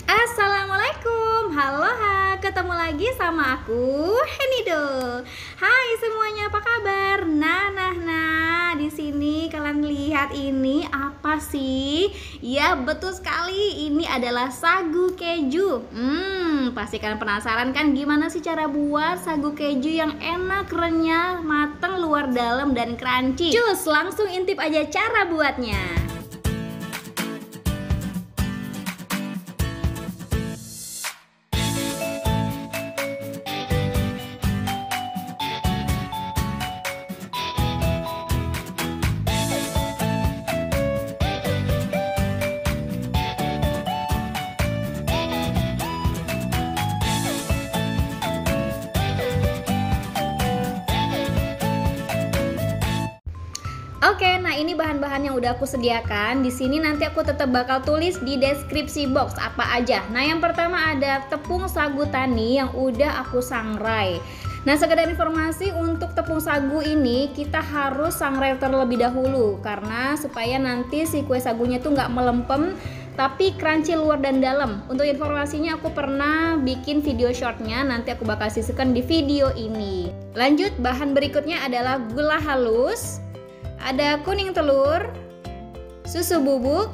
Assalamualaikum, halo ketemu lagi sama aku Henido. Hai semuanya, apa kabar? Nah, di sini kalian lihat ini apa sih? Ya betul sekali, ini adalah sagu keju. Pasti kalian penasaran kan gimana sih cara buat sagu keju yang enak, renyah, mateng, luar dalam dan crunchy. Cus, langsung intip aja cara buatnya. Oke, nah ini bahan-bahan yang udah aku sediakan. Di sini nanti aku tetap bakal tulis di deskripsi box apa aja. Nah, yang pertama ada tepung sagu tani yang udah aku sangrai. Nah, sekedar informasi, untuk tepung sagu ini kita harus sangrai terlebih dahulu karena supaya nanti si kue sagunya tuh nggak melempem tapi crunchy luar dan dalam. Untuk informasinya aku pernah bikin video shortnya, nanti aku bakal sisihkan di video ini. Lanjut, bahan berikutnya adalah gula halus, ada kuning telur, susu bubuk,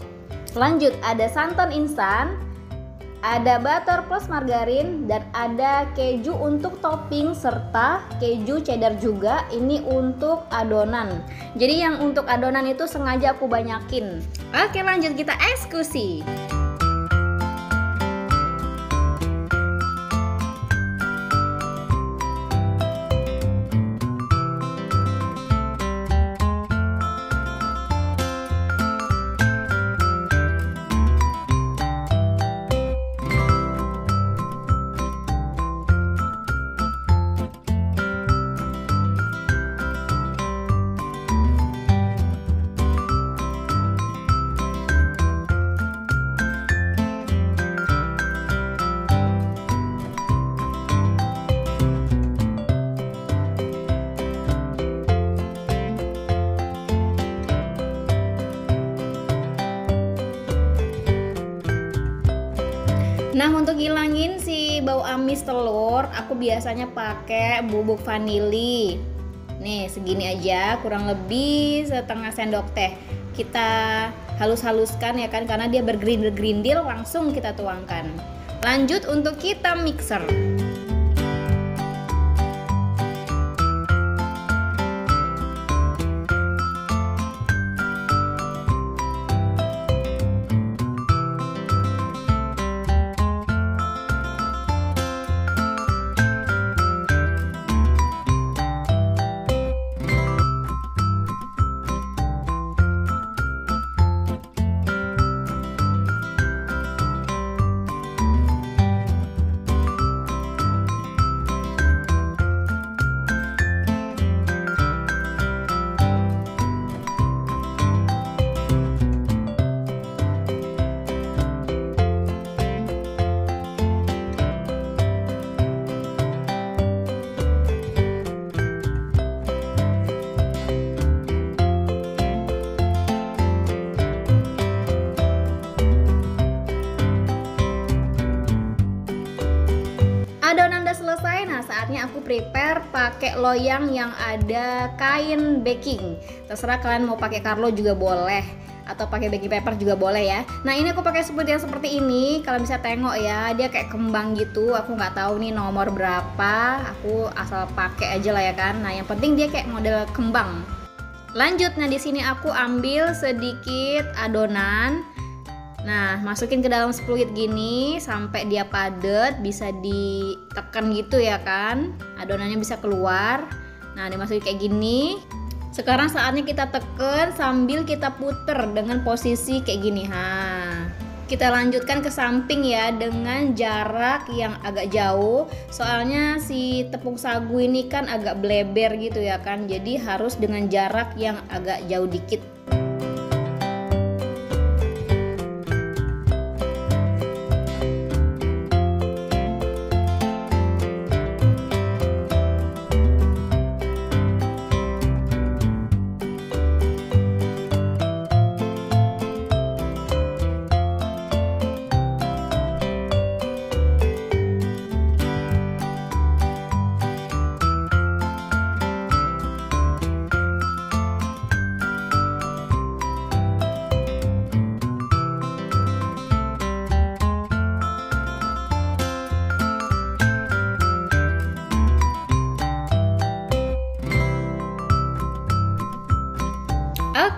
lanjut ada santan instan, ada butter plus margarin, dan ada keju untuk topping serta keju cheddar juga. Ini untuk adonan. Jadi yang untuk adonan itu sengaja aku banyakin. Oke, lanjut kita eksekusi. Nah, untuk ngilangin si bau amis telur, aku biasanya pakai bubuk vanili. Nih, segini aja, kurang lebih setengah sendok teh. Kita halus-haluskan ya kan, karena dia bergerindil-gerindil, langsung kita tuangkan. Lanjut untuk kita mixer. Adonan udah selesai, nah saatnya aku prepare pakai loyang yang ada kain baking. Terserah kalian mau pakai Carlo juga boleh, atau pakai baking paper juga boleh ya. Nah, ini aku pakai seperti yang seperti ini. Kalian bisa tengok ya, dia kayak kembang gitu. Aku nggak tahu nih nomor berapa. Aku asal pakai aja lah ya kan. Nah, yang penting dia kayak model kembang. Lanjut, nah di sini aku ambil sedikit adonan. Nah, masukin ke dalam spluit gini sampai dia padat, bisa ditekan gitu ya kan. Adonannya bisa keluar. Nah, dimasukin kayak gini. Sekarang saatnya kita tekan sambil kita puter dengan posisi kayak gini. Kita lanjutkan ke samping ya dengan jarak yang agak jauh. Soalnya si tepung sagu ini kan agak bleber gitu ya kan. Jadi harus dengan jarak yang agak jauh dikit.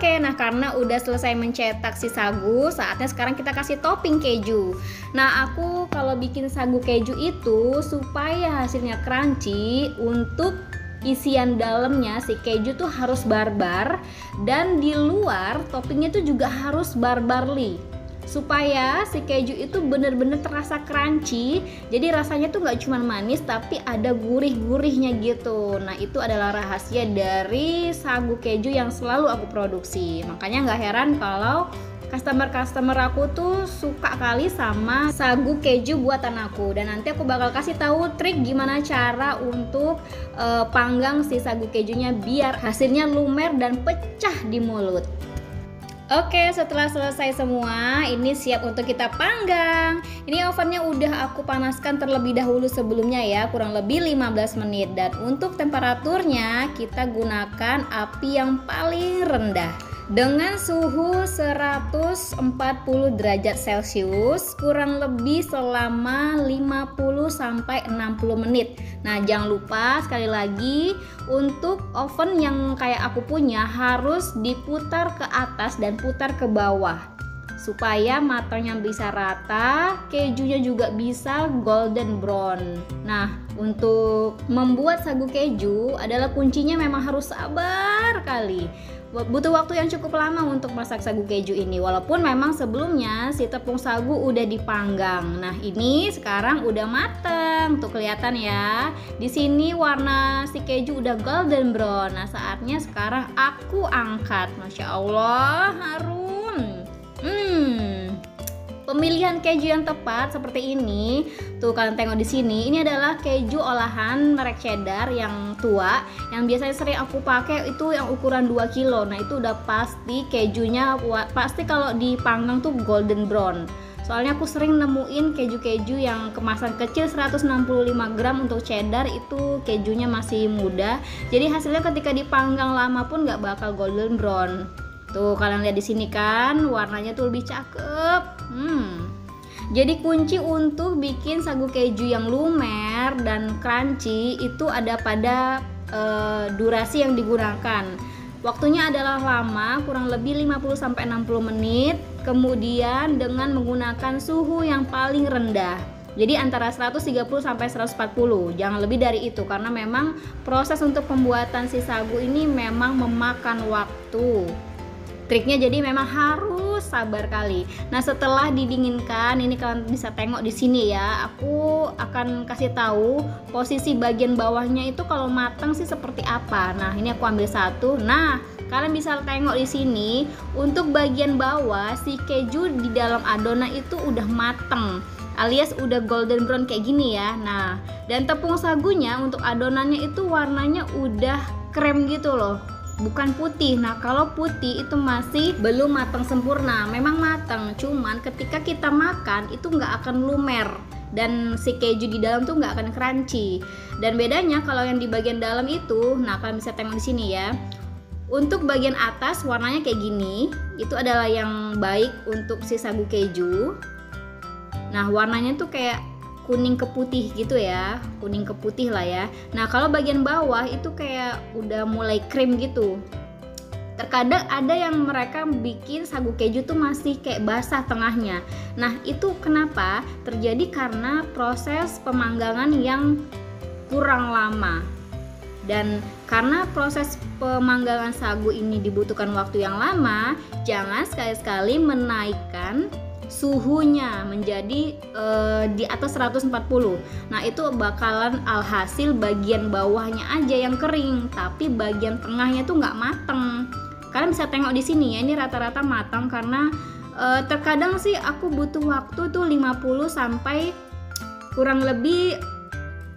Oke, nah karena udah selesai mencetak si sagu, saatnya sekarang kita kasih topping keju. Nah, aku kalau bikin sagu keju itu supaya hasilnya crunchy, untuk isian dalamnya si keju tuh harus barbar, dan di luar toppingnya tuh juga harus barbarli, supaya si keju itu bener-bener terasa crunchy. Jadi rasanya tuh nggak cuma manis tapi ada gurih-gurihnya gitu. Nah, itu adalah rahasia dari sagu keju yang selalu aku produksi. Makanya nggak heran kalau customer aku tuh suka kali sama sagu keju buatan aku. Dan nanti aku bakal kasih tahu trik gimana cara untuk panggang si sagu kejunya biar hasilnya lumer dan pecah di mulut. Oke, setelah selesai semua, ini siap untuk kita panggang. Ini ovennya udah aku panaskan terlebih dahulu sebelumnya ya, kurang lebih 15 menit. Dan untuk temperaturnya kita gunakan api yang paling rendah dengan suhu 140 derajat Celcius kurang lebih selama 50 sampai 60 menit. Nah, jangan lupa sekali lagi untuk oven yang kayak aku punya harus diputar ke atas dan putar ke bawah supaya matangnya bisa rata, kejunya juga bisa golden brown. Nah, untuk membuat sagu keju adalah kuncinya memang harus sabar kali. Butuh waktu yang cukup lama untuk masak sagu keju ini, walaupun memang sebelumnya si tepung sagu udah dipanggang. Nah, ini sekarang udah mateng, tuh kelihatan ya. Di sini warna si keju udah golden brown. Nah, saatnya sekarang aku angkat. Masya Allah, harum. Pemilihan keju yang tepat seperti ini, tuh kalian tengok di sini. Ini adalah keju olahan merek cheddar yang tua, yang biasanya sering aku pakai itu yang ukuran 2 kilo. Nah, itu udah pasti kejunya pasti kalau dipanggang tuh golden brown. Soalnya aku sering nemuin keju-keju yang kemasan kecil 165 gram untuk cheddar itu kejunya masih muda. Jadi hasilnya ketika dipanggang lama pun nggak bakal golden brown. Tuh kalian lihat di sini kan, warnanya tuh lebih cakep. Jadi kunci untuk bikin sagu keju yang lumer dan crunchy itu ada pada durasi yang digunakan. Waktunya adalah lama, kurang lebih 50 sampai 60 menit. Kemudian dengan menggunakan suhu yang paling rendah. Jadi antara 130 sampai 140, jangan lebih dari itu karena memang proses untuk pembuatan si sagu ini memang memakan waktu. Triknya jadi memang harus sabar kali. Nah, setelah didinginkan, ini kalian bisa tengok di sini ya. Aku akan kasih tahu posisi bagian bawahnya itu kalau matang sih seperti apa. Nah, ini aku ambil satu. Nah, kalian bisa tengok di sini untuk bagian bawah si keju di dalam adonan itu udah mateng, alias udah golden brown kayak gini ya. Nah, dan tepung sagunya untuk adonannya itu warnanya udah krem gitu loh, bukan putih. Nah, kalau putih itu masih belum matang sempurna. Memang matang, cuman ketika kita makan itu nggak akan lumer dan si keju di dalam tuh nggak akan crunchy. Dan bedanya kalau yang di bagian dalam itu, nah kalian bisa tengok di sini ya. Untuk bagian atas warnanya kayak gini, itu adalah yang baik untuk si sagu keju. Nah, warnanya tuh kayak kuning ke putih gitu ya, kuning ke putih lah ya. Nah, kalau bagian bawah itu kayak udah mulai krim gitu. Terkadang ada yang mereka bikin sagu keju tuh masih kayak basah tengahnya. Nah, itu kenapa? Terjadi karena proses pemanggangan yang kurang lama. Dan karena proses pemanggangan sagu ini dibutuhkan waktu yang lama, jangan sekali-sekali menaikkan suhunya menjadi di atas 140. Nah, itu bakalan alhasil bagian bawahnya aja yang kering, tapi bagian tengahnya tuh nggak mateng. Kalian bisa tengok di sini ya, ini rata-rata matang karena terkadang sih aku butuh waktu tuh 50 sampai kurang lebih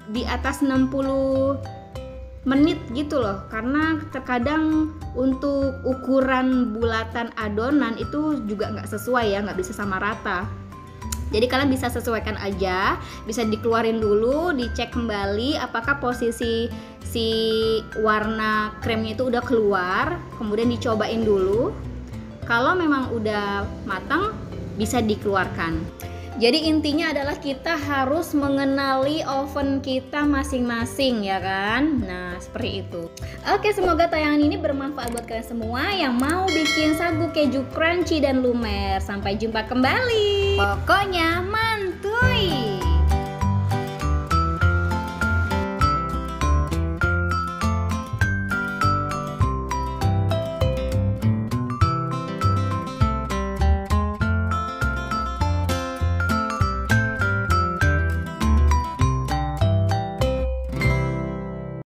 di atas 60 menit gitu loh, karena terkadang untuk ukuran bulatan adonan itu juga nggak sesuai ya, nggak bisa sama rata. Jadi kalian bisa sesuaikan aja, bisa dikeluarin dulu, dicek kembali apakah posisi si warna kremnya itu udah keluar, kemudian dicobain dulu. Kalau memang udah matang bisa dikeluarkan. Jadi intinya adalah kita harus mengenali oven kita masing-masing ya kan. Nah seperti itu. Oke, semoga tayangan ini bermanfaat buat kalian semua yang mau bikin sagu keju crunchy dan lumer. Sampai jumpa kembali. Pokoknya mantuy.